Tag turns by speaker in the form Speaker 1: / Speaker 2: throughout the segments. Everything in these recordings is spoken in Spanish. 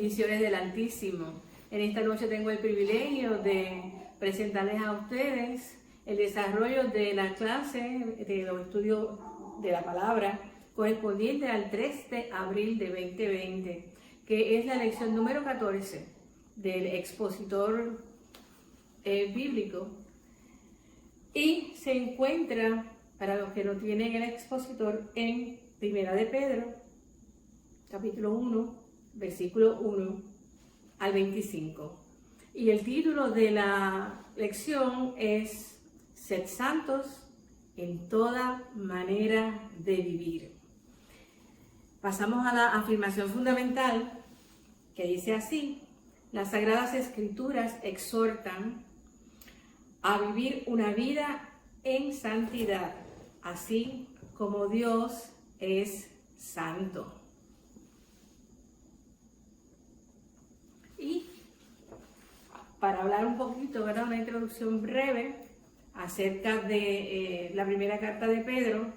Speaker 1: Bendiciones del Altísimo. En esta noche tengo el privilegio de presentarles a ustedes el desarrollo de la clase de los estudios de la palabra correspondiente al 3 de abril de 2020, que es la lección número 14 del expositor bíblico, y se encuentra, para los que no tienen el expositor, en Primera de Pedro, capítulo 1, versículo 1 al 25. Y el título de la lección es Sed santos en toda manera de vivir. Pasamos a la afirmación fundamental, que dice así: las Sagradas Escrituras exhortan a vivir una vida en santidad, así como Dios es santo. Y para hablar un poquito, ¿verdad?, una introducción breve acerca de la primera carta de Pedro,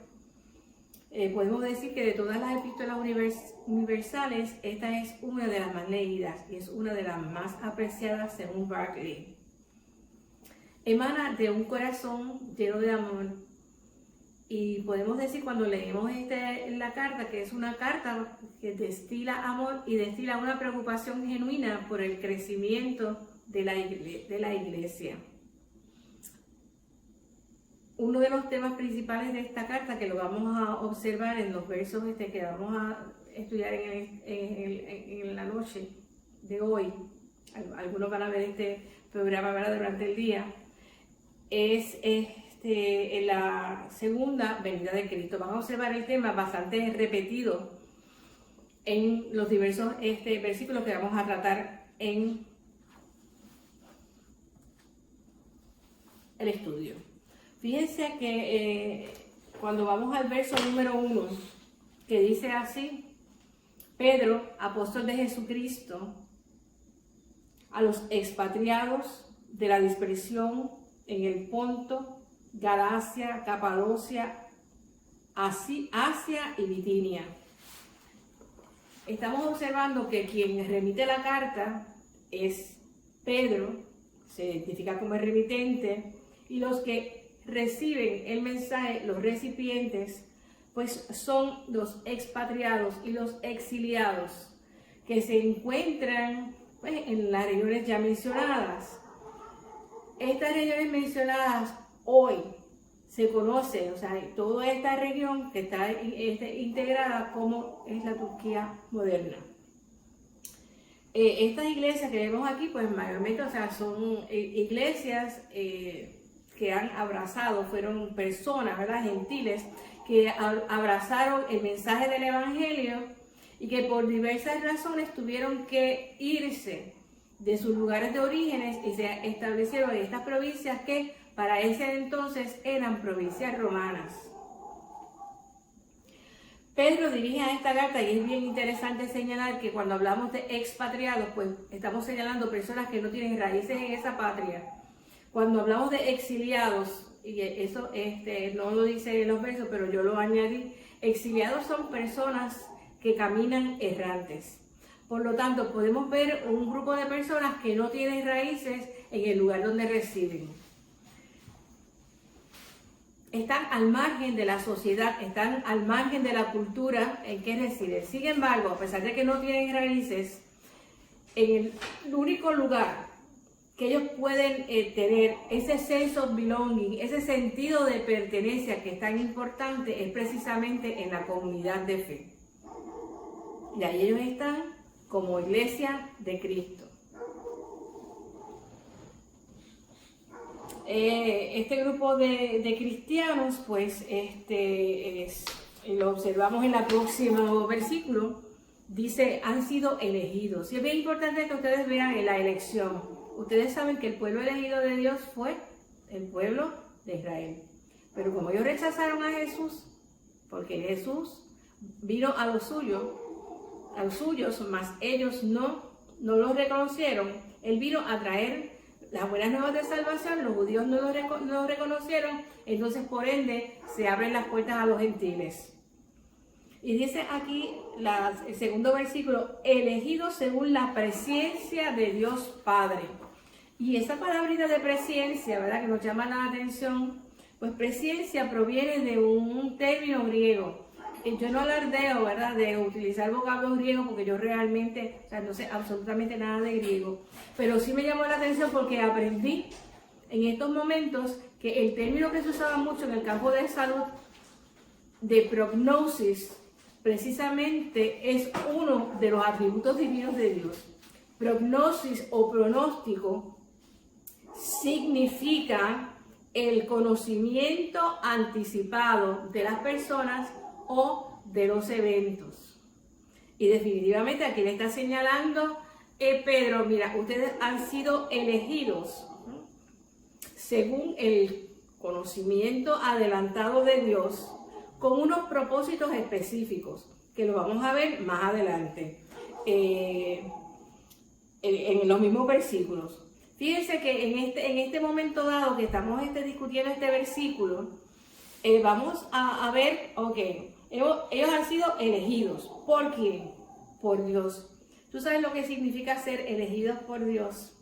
Speaker 1: podemos decir que de todas las epístolas universales, esta es una de las más leídas y es una de las más apreciadas según Barclay. Emana de un corazón lleno de amor, y podemos decir, cuando leemos la carta, que es una carta que destila amor y destila una preocupación genuina por el crecimiento de la iglesia. Uno de los temas principales de esta carta, que lo vamos a observar en los versos que vamos a estudiar en la noche de hoy, algunos van a ver este programa, ¿verdad?, durante el día, es en la segunda venida de Cristo. Van a observar el tema bastante repetido en los diversos versículos que vamos a tratar en el estudio. Fíjense que cuando vamos al verso número 1, que dice así: Pedro, apóstol de Jesucristo, a los expatriados de la dispersión en el Ponto, Galacia, Capadocia, Asia y Bitinia. Estamos observando que quien remite la carta es Pedro, se identifica como el remitente, y los que reciben el mensaje, los recipientes, pues son los expatriados y los exiliados que se encuentran, pues, en las regiones ya mencionadas. Estas regiones mencionadas hoy se conoce, o sea, toda esta región que está integrada como es la Turquía moderna. Estas iglesias que vemos aquí, pues mayormente, o sea, son iglesias que han abrazado, fueron personas, ¿verdad?, gentiles, que abrazaron el mensaje del Evangelio y que por diversas razones tuvieron que irse de sus lugares de orígenes y se establecieron en estas provincias que para ese entonces eran provincias romanas. Pedro dirige a esta carta, y es bien interesante señalar que cuando hablamos de expatriados, pues estamos señalando personas que no tienen raíces en esa patria. Cuando hablamos de exiliados, y eso no lo dice en los versos, pero yo lo añadí, exiliados son personas que caminan errantes. Por lo tanto, podemos ver un grupo de personas que no tienen raíces en el lugar donde residen. Están al margen de la sociedad, están al margen de la cultura en que residen. Sin embargo, a pesar de que no tienen raíces, en el único lugar que ellos pueden tener ese sense of belonging, ese sentido de pertenencia que es tan importante, es precisamente en la comunidad de fe. Y ahí ellos están como iglesia de Cristo. Este grupo de cristianos, pues, lo observamos en el próximo versículo, dice: han sido elegidos. Y es bien importante que ustedes vean en la elección. Ustedes saben que el pueblo elegido de Dios fue el pueblo de Israel. Pero como ellos rechazaron a Jesús, porque Jesús vino a los suyos, mas ellos no lo reconocieron. Él vino a traer las buenas nuevas de salvación, los judíos no lo reconocieron, entonces por ende se abren las puertas a los gentiles. Y dice aquí el segundo versículo, elegidos según la presencia de Dios Padre. Y esa palabrita de presencia, ¿verdad? Que nos llama la atención, pues presencia proviene de un término griego. Yo no alardeo, ¿verdad?, de utilizar vocablos griegos porque yo realmente, o sea, no sé absolutamente nada de griego. Pero sí me llamó la atención porque aprendí en estos momentos que el término que se usaba mucho en el campo de salud, de prognosis, precisamente es uno de los atributos divinos de Dios. Prognosis o pronóstico significa el conocimiento anticipado de las personas o de los eventos. Y definitivamente aquí le está señalando Pedro, mira, ustedes han sido elegidos según el conocimiento adelantado de Dios con unos propósitos específicos que lo vamos a ver más adelante en los mismos versículos. Fíjense que en este momento dado que estamos discutiendo este versículo, vamos a ver, ok, ellos han sido elegidos. ¿Por quién? Por Dios. ¿Tú sabes lo que significa ser elegidos por Dios?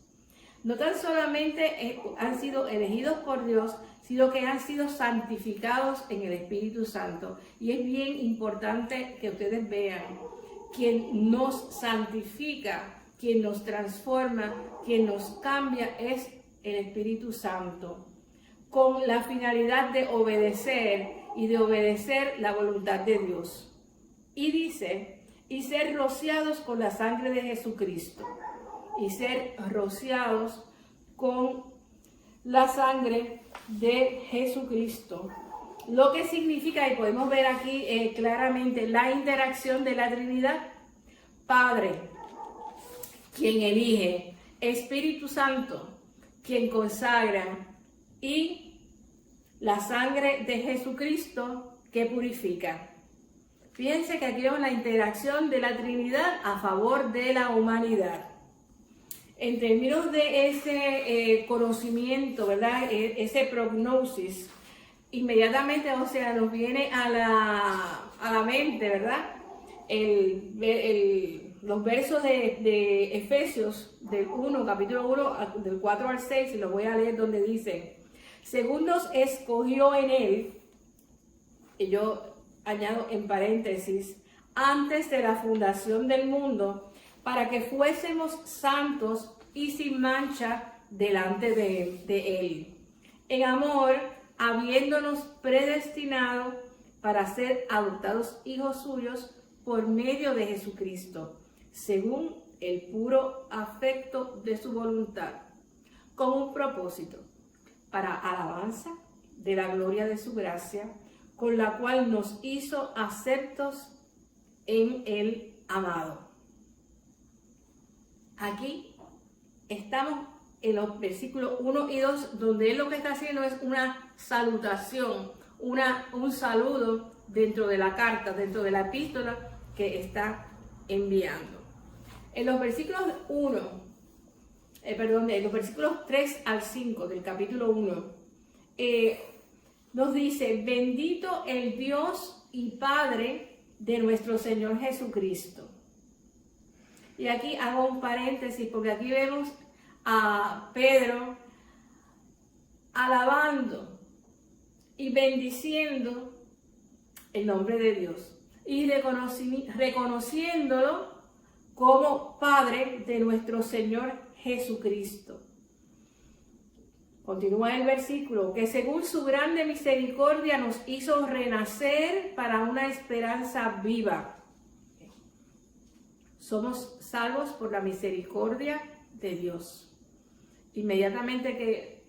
Speaker 1: No tan solamente han sido elegidos por Dios, sino que han sido santificados en el Espíritu Santo. Y es bien importante que ustedes vean, quien nos santifica, quien nos transforma, quien nos cambia es el Espíritu Santo, con la finalidad de obedecer y de obedecer la voluntad de Dios. Y dice, y ser rociados con la sangre de Jesucristo. Y ser rociados con la sangre de Jesucristo. Lo que significa, y podemos ver aquí claramente, la interacción de la Trinidad. Padre, quien elige, Espíritu Santo, quien consagra, y la sangre de Jesucristo que purifica. Fíjense que aquí vemos la interacción de la Trinidad a favor de la humanidad. En términos de ese conocimiento, ¿verdad? Ese prognosis, inmediatamente, o sea, nos viene a la mente, ¿verdad? Los versos de Efesios, del 1, capítulo 1, del 4 al 6, y los voy a leer donde dice, según nos escogió en él, y yo añado en paréntesis, antes de la fundación del mundo, para que fuésemos santos y sin mancha delante de él. En amor, habiéndonos predestinado para ser adoptados hijos suyos por medio de Jesucristo, según el puro afecto de su voluntad, con un propósito, para alabanza de la gloria de su gracia, con la cual nos hizo aceptos en el amado. Aquí estamos en los versículos 1 y 2, donde él lo que está haciendo es una salutación, un saludo dentro de la carta, dentro de la epístola que está enviando. En los versículos en los versículos 3 al 5 del capítulo 1, nos dice, bendito el Dios y Padre de nuestro Señor Jesucristo. Y aquí hago un paréntesis porque aquí vemos a Pedro alabando y bendiciendo el nombre de Dios y reconociéndolo como Padre de nuestro Señor Jesucristo. Continúa el versículo, que según su grande misericordia nos hizo renacer para una esperanza viva. Somos salvos por la misericordia de Dios. Inmediatamente que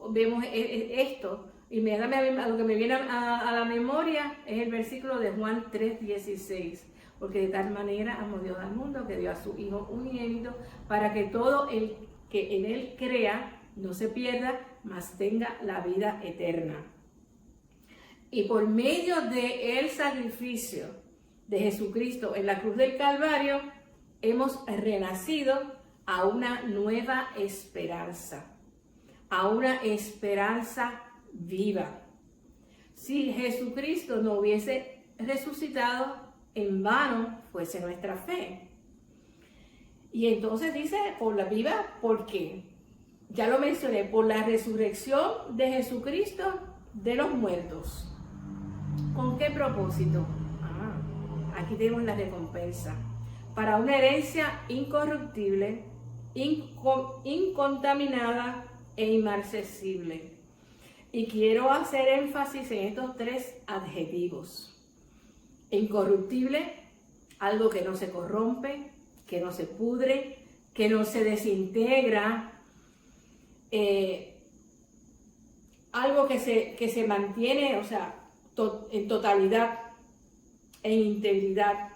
Speaker 1: vemos esto, inmediatamente lo que me viene a la memoria es el versículo de Juan 3:16. Porque de tal manera amó Dios al mundo que dio a su Hijo unigénito para que todo el que en él crea no se pierda, mas tenga la vida eterna. Y por medio del sacrificio de Jesucristo en la cruz del Calvario, hemos renacido a una nueva esperanza, a una esperanza viva. Si Jesucristo no hubiese resucitado, en vano fuese nuestra fe. Y entonces dice, por la viva, ¿por qué? Ya lo mencioné, por la resurrección de Jesucristo de los muertos. ¿Con qué propósito? Aquí tenemos la recompensa. Para una herencia incorruptible, incontaminada e inmarcesible. Y quiero hacer énfasis en estos tres adjetivos. Incorruptible, algo que no se corrompe, que no se pudre, que no se desintegra, algo que se mantiene, o sea, en totalidad, en integridad.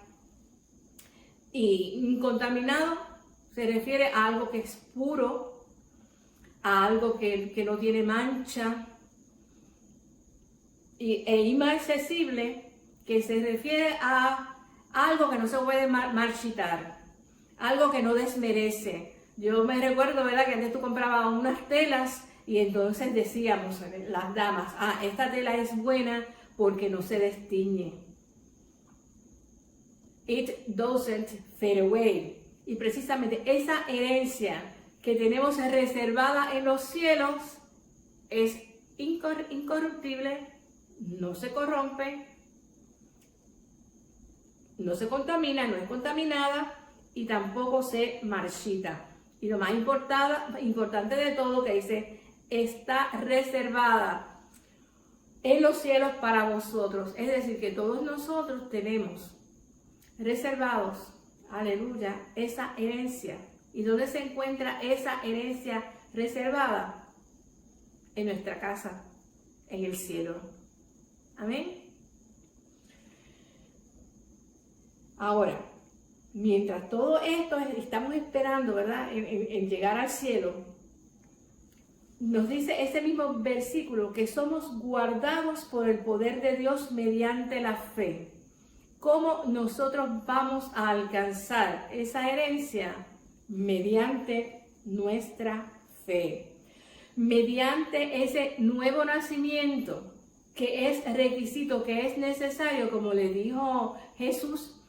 Speaker 1: Y incontaminado se refiere a algo que es puro, a algo que no tiene mancha, e inmarcesible, que se refiere a algo que no se puede marchitar, algo que no desmerece. Yo me recuerdo, ¿verdad?, que antes tú comprabas unas telas y entonces decíamos, las damas, esta tela es buena porque no se destiñe. It doesn't fade away. Y precisamente esa herencia que tenemos reservada en los cielos es incorruptible, no se corrompe, no se contamina, no es contaminada y tampoco se marchita. Y lo más importante de todo, que dice, está reservada en los cielos para vosotros. Es decir, que todos nosotros tenemos reservados, aleluya, esa herencia. ¿Y dónde se encuentra esa herencia reservada? En nuestra casa, en el cielo. Amén. Ahora, mientras todo esto estamos esperando, ¿verdad?, en llegar al cielo, nos dice ese mismo versículo que somos guardados por el poder de Dios mediante la fe. ¿Cómo nosotros vamos a alcanzar esa herencia? Mediante nuestra fe. Mediante ese nuevo nacimiento que es requisito, que es necesario, como le dijo Jesús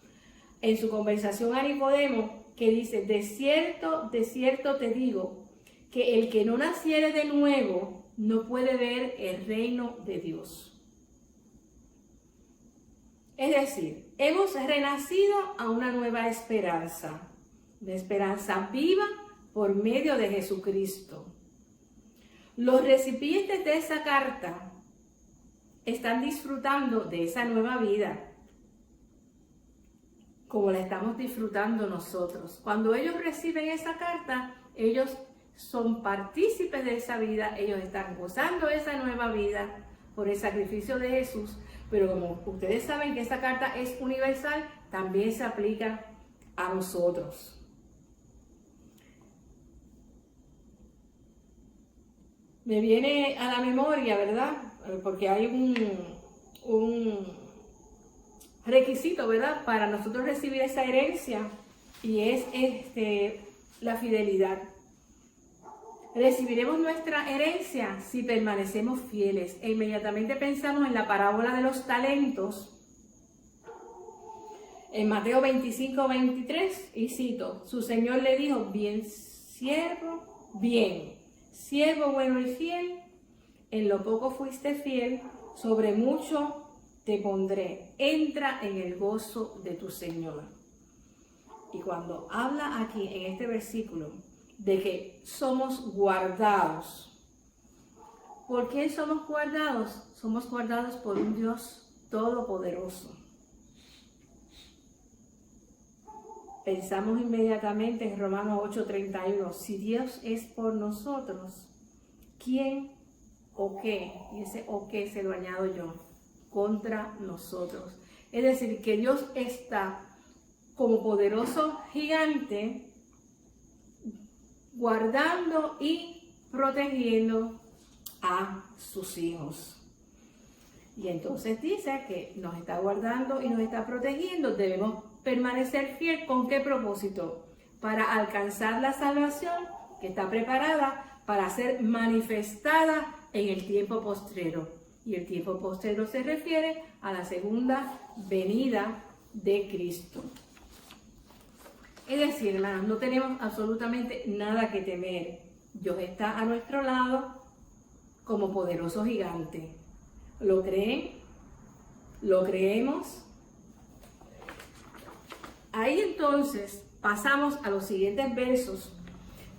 Speaker 1: en su conversación a Nicodemo, que dice, de cierto te digo, que el que no naciere de nuevo no puede ver el reino de Dios. Es decir, hemos renacido a una nueva esperanza, una esperanza viva por medio de Jesucristo. Los recipientes de esa carta están disfrutando de esa nueva vida, como la estamos disfrutando nosotros. Cuando ellos reciben esa carta, ellos son partícipes de esa vida, ellos están gozando esa nueva vida por el sacrificio de Jesús, pero como ustedes saben que esa carta es universal, también se aplica a nosotros. Me viene a la memoria, ¿verdad? Porque hay un requisito, ¿verdad?, para nosotros recibir esa herencia, y es la fidelidad. Recibiremos nuestra herencia si permanecemos fieles. E inmediatamente pensamos en la parábola de los talentos, en Mateo 25:23, y cito, su señor le dijo, siervo bueno y fiel, en lo poco fuiste fiel, sobre mucho te pondré, entra en el gozo de tu Señor. Y cuando habla aquí en este versículo de que somos guardados, ¿por qué somos guardados? Somos guardados por un Dios todopoderoso. Pensamos inmediatamente en Romanos 8:31, si Dios es por nosotros, ¿quién o qué? Y ese o qué se lo añado yo, contra nosotros. Es decir, que Dios está como poderoso gigante, guardando y protegiendo a sus hijos. Y entonces dice que nos está guardando y nos está protegiendo. Debemos permanecer fiel. ¿Con qué propósito? Para alcanzar la salvación que está preparada para ser manifestada en el tiempo postrero. Y el tiempo postrero se refiere a la segunda venida de Cristo. Es decir, hermanos, no tenemos absolutamente nada que temer. Dios está a nuestro lado como poderoso gigante. ¿Lo creen? ¿Lo creemos? Ahí entonces pasamos a los siguientes versos,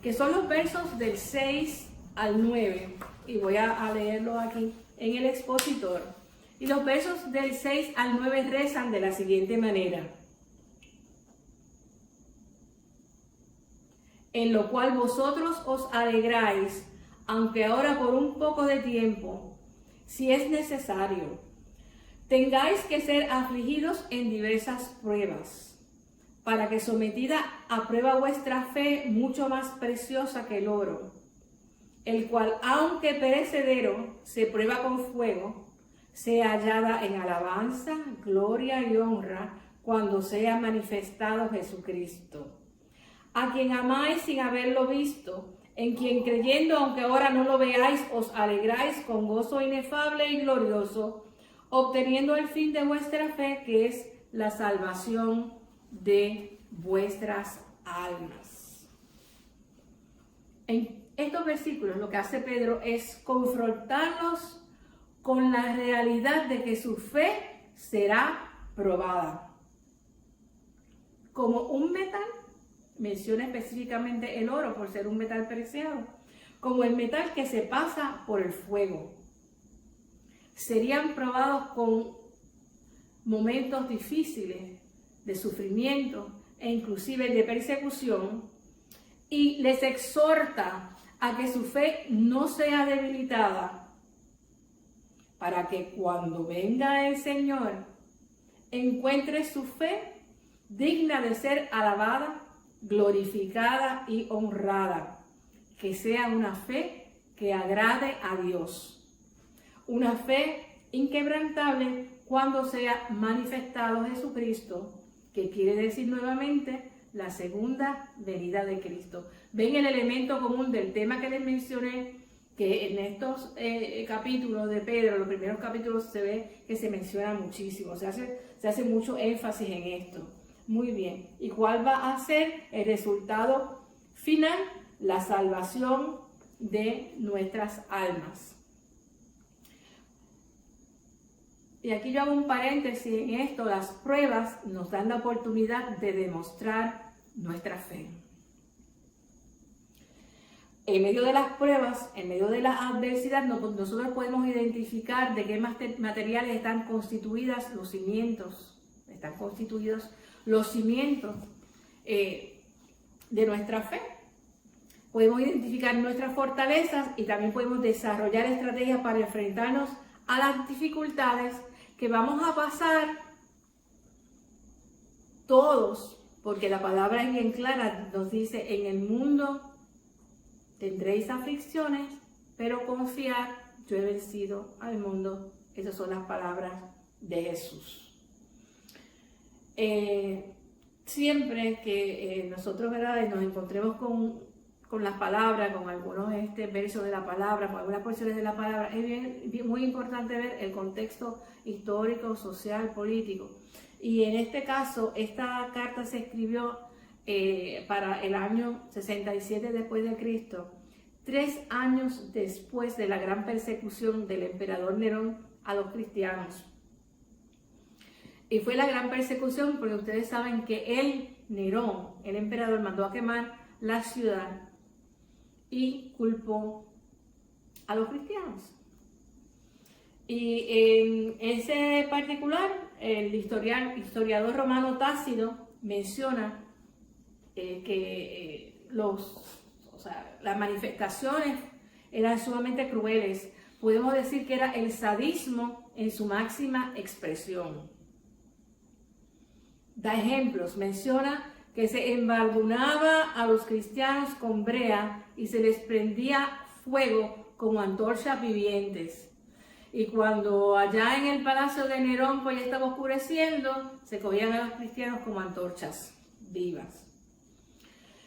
Speaker 1: que son los versos del 6 al 9. Y voy a leerlo aquí en el expositor. Y los versos del 6 al 9 rezan de la siguiente manera. En lo cual vosotros os alegráis, aunque ahora por un poco de tiempo, si es necesario, tengáis que ser afligidos en diversas pruebas, para que sometida a prueba vuestra fe, mucho más preciosa que el oro, el cual, aunque perecedero, se prueba con fuego, sea hallada en alabanza, gloria y honra, cuando sea manifestado Jesucristo, a quien amáis sin haberlo visto, en quien creyendo, aunque ahora no lo veáis, os alegráis con gozo inefable y glorioso, obteniendo el fin de vuestra fe, que es la salvación de vuestras almas. En estos versículos lo que hace Pedro es confrontarlos con la realidad de que su fe será probada. Como un metal, menciona específicamente el oro por ser un metal preciado, como el metal que se pasa por el fuego. Serían probados con momentos difíciles de sufrimiento e inclusive de persecución, y les exhorta a que su fe no sea debilitada, para que cuando venga el Señor encuentre su fe digna de ser alabada, glorificada y honrada, que sea una fe que agrade a Dios, una fe inquebrantable cuando sea manifestado Jesucristo, que quiere decir nuevamente la segunda venida de Cristo. Ven el elemento común del tema que les mencioné, que en estos capítulos de Pedro, los primeros capítulos, se ve que se menciona muchísimo, se hace mucho énfasis en esto. Muy bien. ¿Y cuál va a ser el resultado final? La salvación de nuestras almas. Y aquí yo hago un paréntesis en esto. Las pruebas nos dan la oportunidad de demostrar nuestra fe. En medio de las pruebas, en medio de la adversidad, nosotros podemos identificar de qué materiales están constituidos los cimientos. Están constituidos los cimientos de nuestra fe. Podemos identificar nuestras fortalezas y también podemos desarrollar estrategias para enfrentarnos a las dificultades que vamos a pasar todos, porque la palabra es bien clara, nos dice: en el mundo tendréis aflicciones, pero confiad, yo he vencido al mundo. Esas son las palabras de Jesús. Siempre que nosotros, ¿verdad?, nos encontremos con las palabras, con algunos versos de la palabra, con algunas porciones de la palabra, es muy importante ver el contexto histórico, social, político. Y en este caso, esta carta se escribió para el año 67 después de Cristo, 3 años después de la gran persecución del emperador Nerón a los cristianos. Y fue la gran persecución porque ustedes saben que Nerón, el emperador, mandó a quemar la ciudad y culpó a los cristianos. Y en ese particular, el historiador romano Tácito menciona que las manifestaciones eran sumamente crueles. Podemos decir que era el sadismo en su máxima expresión. Da ejemplos, menciona que se embardunaba a los cristianos con brea y se les prendía fuego como antorchas vivientes. Y cuando allá en el palacio de Nerón pues ya estaba oscureciendo, se cogían a los cristianos como antorchas vivas.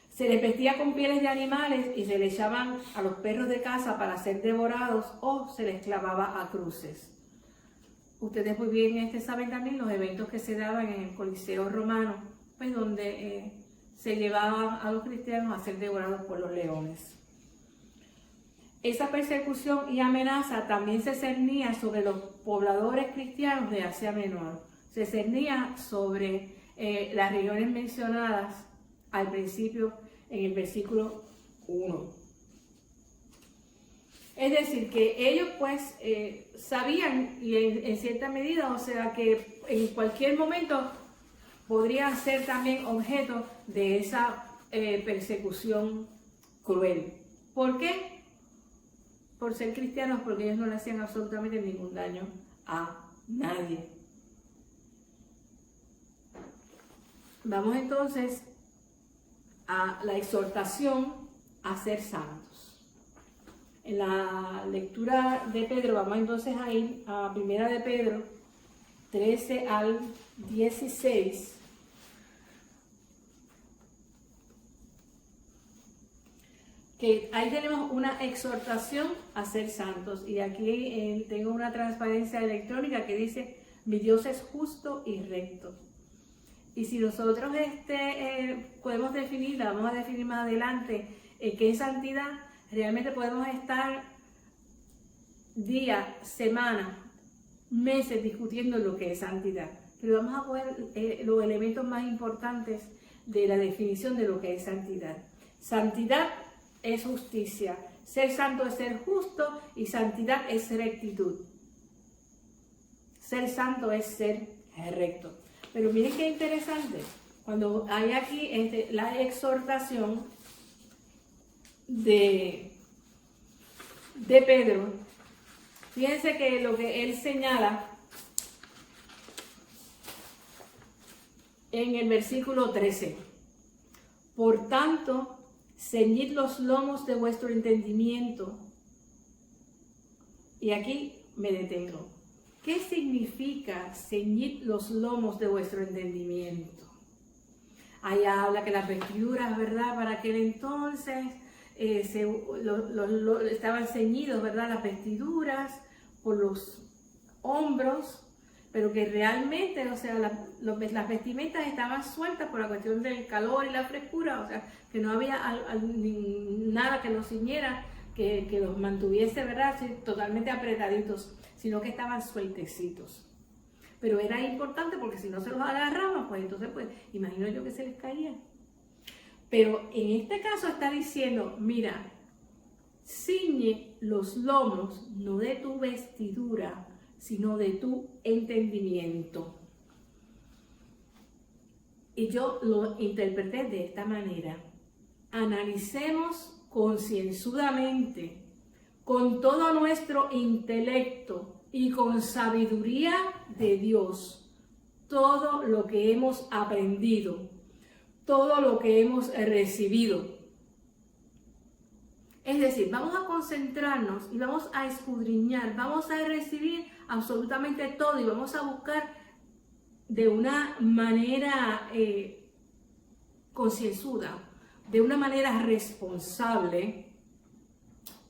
Speaker 1: Se les vestía con pieles de animales y se les echaban a los perros de caza para ser devorados, o se les clavaba a cruces. Ustedes muy bien saben también los eventos que se daban en el Coliseo Romano, pues donde se llevaban a los cristianos a ser devorados por los leones. Esa persecución y amenaza también se cernía sobre los pobladores cristianos de Asia Menor. Se cernía sobre las regiones mencionadas al principio en el versículo 1. Es decir, que ellos pues sabían, y en cierta medida, o sea que en cualquier momento podrían ser también objeto de esa persecución cruel. ¿Por qué? Por ser cristianos, porque ellos no le hacían absolutamente ningún daño a nadie. Vamos entonces a la exhortación a ser santos. En la lectura de Pedro, vamos entonces a ir a 1 de Pedro 13 al 16. Que ahí tenemos una exhortación a ser santos. Y aquí tengo una transparencia electrónica que dice: mi Dios es justo y recto. Y si nosotros podemos definirla, vamos a definir más adelante qué es santidad, realmente podemos estar días, semanas, meses discutiendo lo que es santidad. Pero vamos a coger los elementos más importantes de la definición de lo que es santidad. Santidad es justicia, ser santo es ser justo y santidad es rectitud. Ser santo es ser recto. Pero miren qué interesante, cuando hay aquí la exhortación de Pedro, fíjense que lo que él señala en el versículo 13: por tanto, ceñid los lomos de vuestro entendimiento. Y aquí me detengo. ¿Qué significa ceñid los lomos de vuestro entendimiento? Ahí habla que las vestiduras, ¿verdad? Para aquel entonces estaban ceñidos, ¿verdad? Las vestiduras por los hombros, pero que realmente, o sea, las vestimentas estaban sueltas por la cuestión del calor y la frescura, o sea, que no había nada que los ciñera, que los mantuviese, ¿verdad?, así, totalmente apretaditos, sino que estaban sueltecitos. Pero era importante porque si no se los agarraban, pues entonces, pues, imagino yo que se les caía. Pero en este caso está diciendo, mira, ciñe los lomos, no de tu vestidura, sino de tu entendimiento. Y yo lo interpreté de esta manera: analicemos concienzudamente, con todo nuestro intelecto y con sabiduría de Dios, todo lo que hemos aprendido, todo lo que hemos recibido. Es decir, vamos a concentrarnos y vamos a escudriñar, vamos a recibir absolutamente todo y vamos a buscar de una manera concienzuda, de una manera responsable,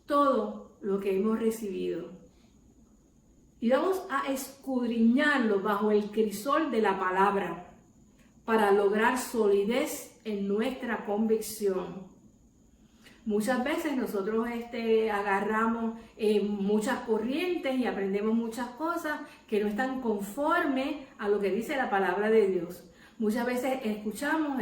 Speaker 1: todo lo que hemos recibido. Y vamos a escudriñarlo bajo el crisol de la palabra para lograr solidez en nuestra convicción. Muchas veces nosotros agarramos muchas corrientes y aprendemos muchas cosas que no están conformes a lo que dice la palabra de Dios. Muchas veces escuchamos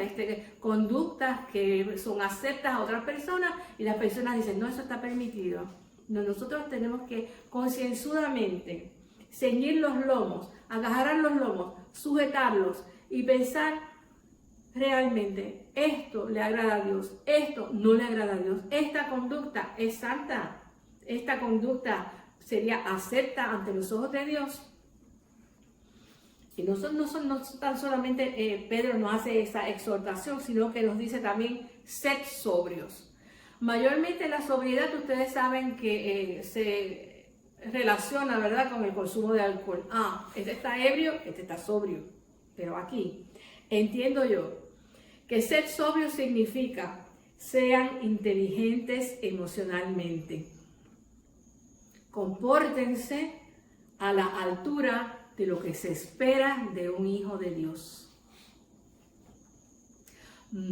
Speaker 1: conductas que son aceptas a otras personas y las personas dicen, no, eso está permitido. No, nosotros tenemos que concienzudamente ceñir los lomos, agarrar los lomos, sujetarlos y pensar realmente, esto le agrada a Dios, esto no le agrada a Dios, esta conducta es santa, esta conducta sería acepta ante los ojos de Dios. Y no tan solamente Pedro nos hace esa exhortación, sino que nos dice también, sed sobrios. Mayormente la sobriedad, ustedes saben que se relaciona, ¿verdad?, con el consumo de alcohol. Este está ebrio, este está sobrio. Pero aquí entiendo yo que ser sobrio significa sean inteligentes emocionalmente. Compórtense a la altura de lo que se espera de un hijo de Dios.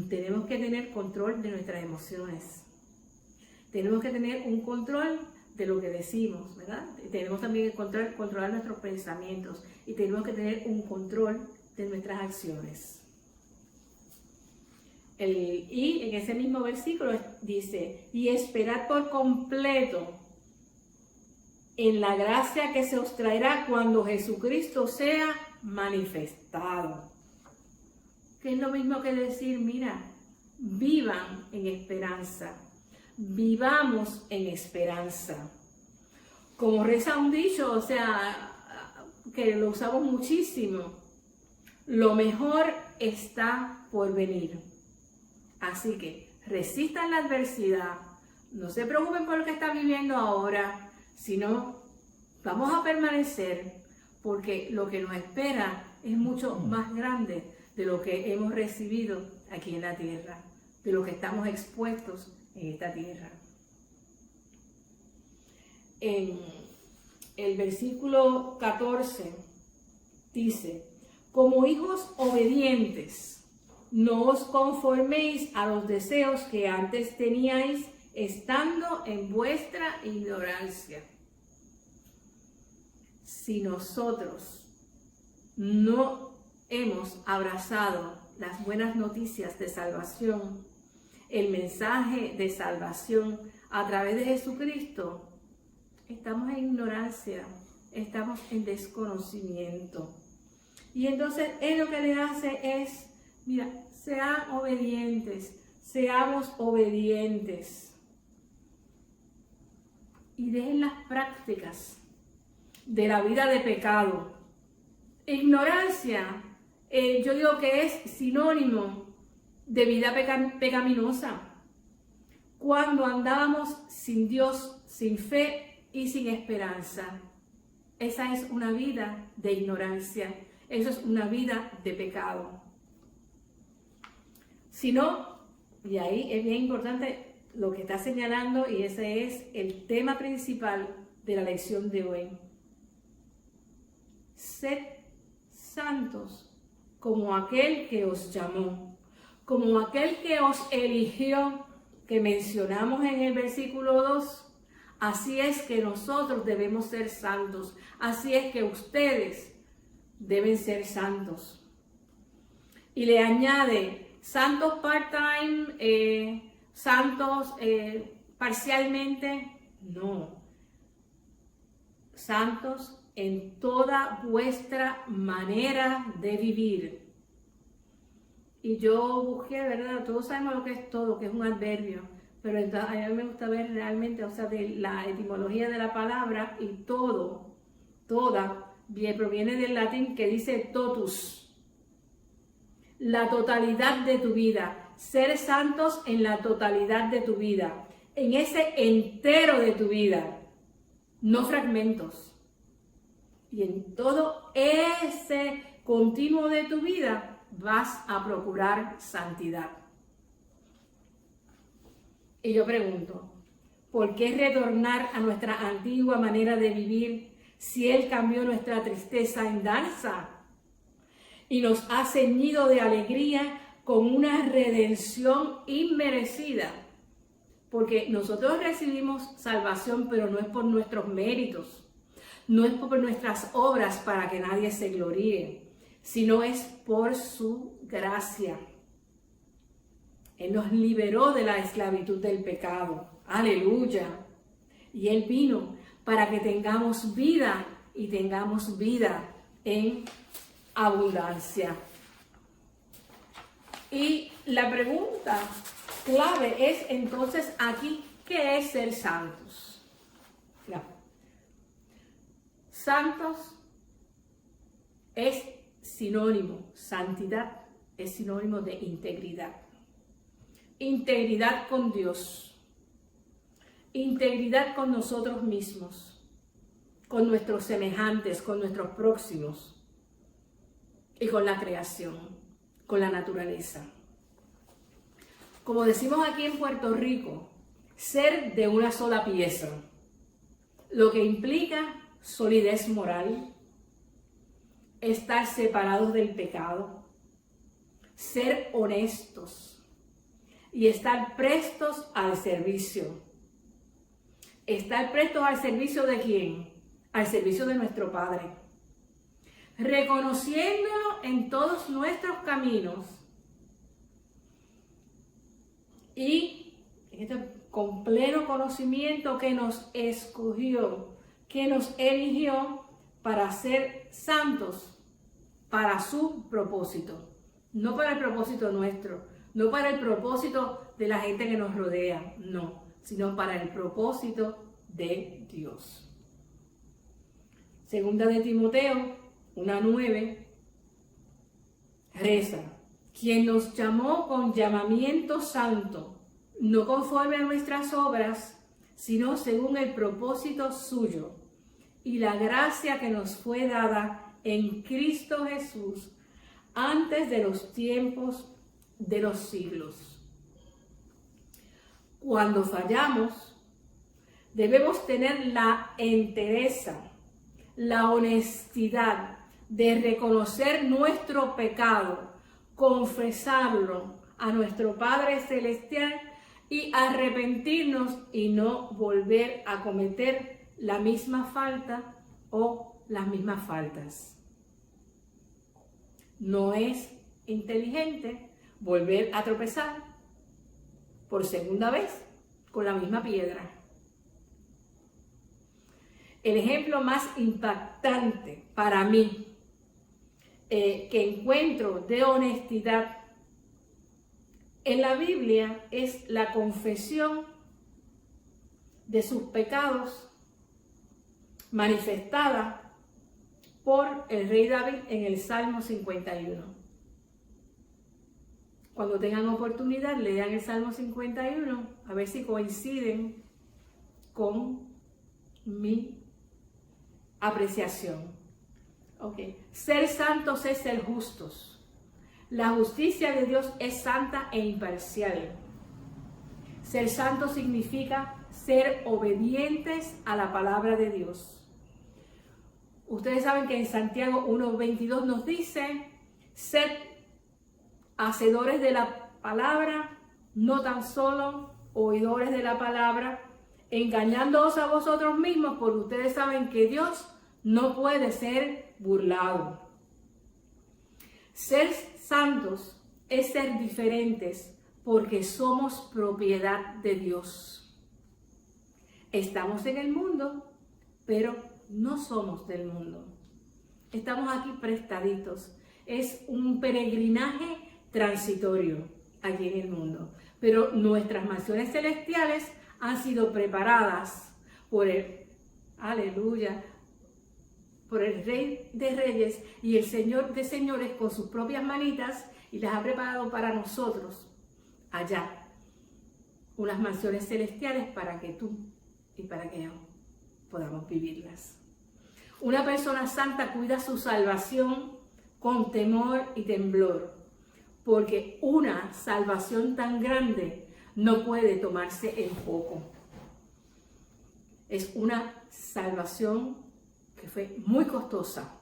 Speaker 1: Tenemos que tener control de nuestras emociones. Tenemos que tener un control de lo que decimos, ¿verdad? Tenemos también que controlar nuestros pensamientos y tenemos que tener un control de nuestras acciones. Y en ese mismo versículo dice, y esperad por completo en la gracia que se os traerá cuando Jesucristo sea manifestado. Que es lo mismo que decir, mira, vivan en esperanza, vivamos en esperanza. Como reza un dicho, o sea, que lo usamos muchísimo, lo mejor está por venir. Así que resistan la adversidad, no se preocupen por lo que están viviendo ahora, sino vamos a permanecer porque lo que nos espera es mucho más grande de lo que hemos recibido aquí en la tierra, de lo que estamos expuestos en esta tierra. En el versículo 14 dice, como hijos obedientes, no os conforméis a los deseos que antes teníais estando en vuestra ignorancia. Si nosotros no hemos abrazado las buenas noticias de salvación, el mensaje de salvación a través de Jesucristo, estamos en ignorancia, estamos en desconocimiento. Y entonces Él lo que le hace es, mira, sean obedientes, seamos obedientes. Y dejen las prácticas de la vida de pecado. Ignorancia, yo digo que es sinónimo de vida pecaminosa. Cuando andábamos sin Dios, sin fe y sin esperanza. Esa es una vida de ignorancia. Eso es una vida de pecado. Si no, y ahí es bien importante lo que está señalando, y ese es el tema principal de la lección de hoy. Sed santos como aquel que os llamó, como aquel que os eligió, que mencionamos en el versículo 2. Así es que nosotros debemos ser santos. Así es que ustedes deben ser santos. Y le añade, santos part-time, santos parcialmente, no. Santos en toda vuestra manera de vivir. Y yo busqué, ¿verdad? Todos sabemos lo que es todo, que es un adverbio. Pero a mí me gusta ver realmente, o sea, de la etimología de la palabra, y todo, toda, proviene del latín que dice totus. La totalidad de tu vida. Ser santos en la totalidad de tu vida. En ese entero de tu vida. No fragmentos. Y en todo ese continuo de tu vida vas a procurar santidad. Y yo pregunto, ¿por qué retornar a nuestra antigua manera de vivir si Él cambió nuestra tristeza en danza y nos ha ceñido de alegría con una redención inmerecida? Porque nosotros recibimos salvación, pero no es por nuestros méritos, no es por nuestras obras para que nadie se gloríe, sino es por su gracia. Él nos liberó de la esclavitud del pecado. Aleluya. Y Él vino para que tengamos vida y tengamos vida en abundancia. Y la pregunta clave es entonces aquí, ¿qué es ser santos? Ya. Santos es sinónimo, santidad es sinónimo de integridad. Integridad con Dios, integridad con nosotros mismos, con nuestros semejantes, con nuestros próximos y con la creación, con la naturaleza. Como decimos aquí en Puerto Rico, ser de una sola pieza, lo que implica solidez moral, estar separados del pecado, ser honestos y estar prestos al servicio. ¿Estar prestos al servicio de quién? Al servicio de nuestro Padre. Reconociéndolo en todos nuestros caminos y con pleno conocimiento que nos escogió, que nos eligió para ser santos, para su propósito, no para el propósito nuestro, no para el propósito de la gente que nos rodea, no, sino para el propósito de Dios. Segunda de Timoteo 1:9 reza: quien nos llamó con llamamiento santo, no conforme a nuestras obras, sino según el propósito suyo y la gracia que nos fue dada en Cristo Jesús antes de los tiempos de los siglos. Cuando fallamos, debemos tener la entereza, la honestidad de reconocer nuestro pecado, confesarlo a nuestro Padre Celestial y arrepentirnos y no volver a cometer la misma falta o las mismas faltas. No es inteligente volver a tropezar por segunda vez con la misma piedra. El ejemplo más impactante para mí que encuentro de honestidad en la Biblia es la confesión de sus pecados manifestada por el rey David en el Salmo 51. Cuando tengan oportunidad, lean el Salmo 51, a ver si coinciden con mi apreciación. Okay. Ser santos es ser justos. La justicia de Dios es santa e imparcial. Ser santo significa ser obedientes a la palabra de Dios. Ustedes saben que en Santiago 1:22 nos dice: sed hacedores de la palabra, no tan solo oidores de la palabra, engañándoos a vosotros mismos, porque ustedes saben que Dios no puede ser burlado. Ser santos es ser diferentes porque somos propiedad de Dios. Estamos en el mundo, pero no somos del mundo. Estamos aquí prestaditos. Es un peregrinaje transitorio aquí en el mundo. Pero nuestras mansiones celestiales han sido preparadas por el, aleluya, por el Rey de Reyes y el Señor de Señores con sus propias manitas, y las ha preparado para nosotros allá unas mansiones celestiales para que tú y para que yo podamos vivirlas. Una persona santa cuida su salvación con temor y temblor, porque una salvación tan grande no puede tomarse en poco. Es una salvación que fue muy costosa.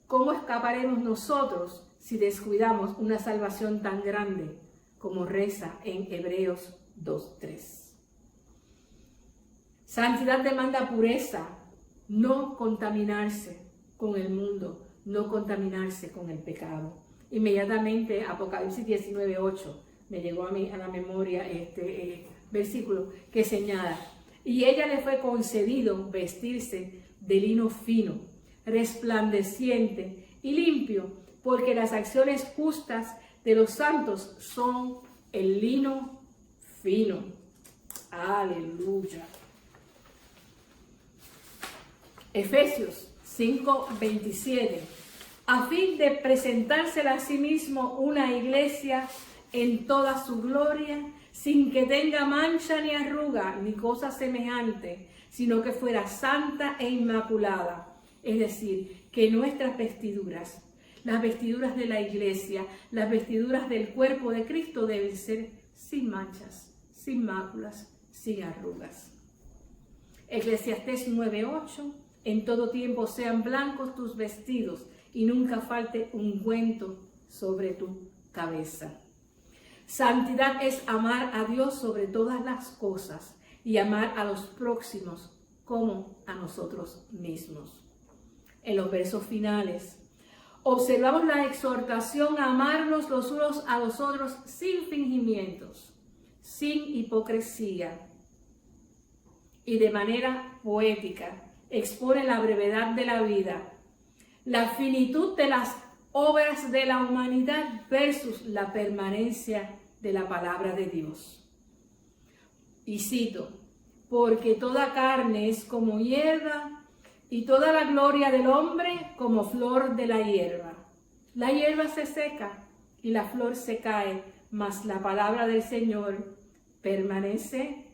Speaker 1: ¿Cómo escaparemos nosotros si descuidamos una salvación tan grande como reza en Hebreos 2:3? Santidad demanda pureza, no contaminarse con el mundo, no contaminarse con el pecado. Inmediatamente Apocalipsis 19:8 me llegó a la memoria este versículo que señala: y ella le fue concedido vestirse de lino fino, resplandeciente y limpio, porque las acciones justas de los santos son el lino fino. Aleluya. Efesios 5:27. A fin de presentársela a sí mismo una iglesia en toda su gloria, sin que tenga mancha ni arruga ni cosa semejante, sino que fuera santa e inmaculada. Es decir, que nuestras vestiduras, las vestiduras de la iglesia, las vestiduras del cuerpo de Cristo deben ser sin manchas, sin máculas, sin arrugas. Eclesiastés 9:8 En todo tiempo sean blancos tus vestidos y nunca falte ungüento sobre tu cabeza. Santidad es amar a Dios sobre todas las cosas y amar a los próximos como a nosotros mismos. En los versos finales, observamos la exhortación a amarnos los unos a los otros sin fingimientos, sin hipocresía, y de manera poética expone la brevedad de la vida, la finitud de las obras de la humanidad versus la permanencia de la palabra de Dios. Y cito, porque toda carne es como hierba y toda la gloria del hombre como flor de la hierba. La hierba se seca y la flor se cae, mas la palabra del Señor permanece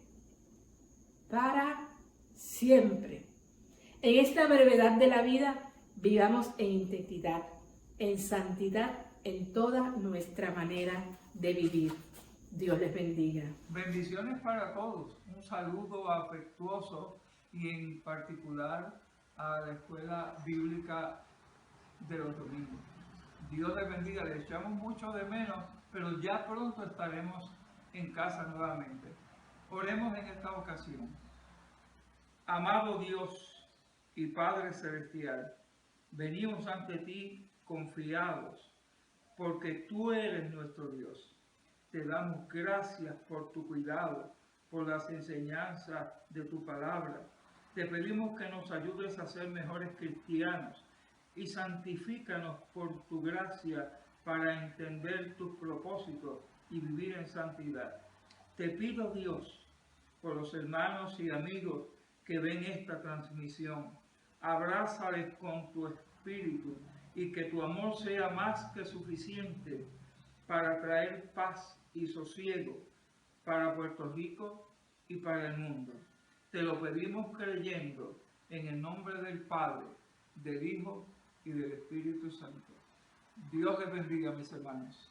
Speaker 1: para siempre. En esta brevedad de la vida, vivamos en integridad, en santidad, en toda nuestra manera de vivir. Dios les bendiga.
Speaker 2: Bendiciones para todos. Un saludo afectuoso y en particular a la Escuela Bíblica de los Domingos. Dios les bendiga. Les echamos mucho de menos, pero ya pronto estaremos en casa nuevamente. Oremos en esta ocasión. Amado Dios y Padre Celestial, venimos ante ti confiados, porque tú eres nuestro Dios. Te damos gracias por tu cuidado, por las enseñanzas de tu palabra. Te pedimos que nos ayudes a ser mejores cristianos y santifícanos por tu gracia para entender tus propósitos y vivir en santidad. Te pido, Dios, por los hermanos y amigos que ven esta transmisión, abrázales con tu espíritu y que tu amor sea más que suficiente para traer paz y sosiego para Puerto Rico y para el mundo. Te lo pedimos creyendo en el nombre del Padre, del Hijo y del Espíritu Santo. Dios les bendiga, mis hermanos.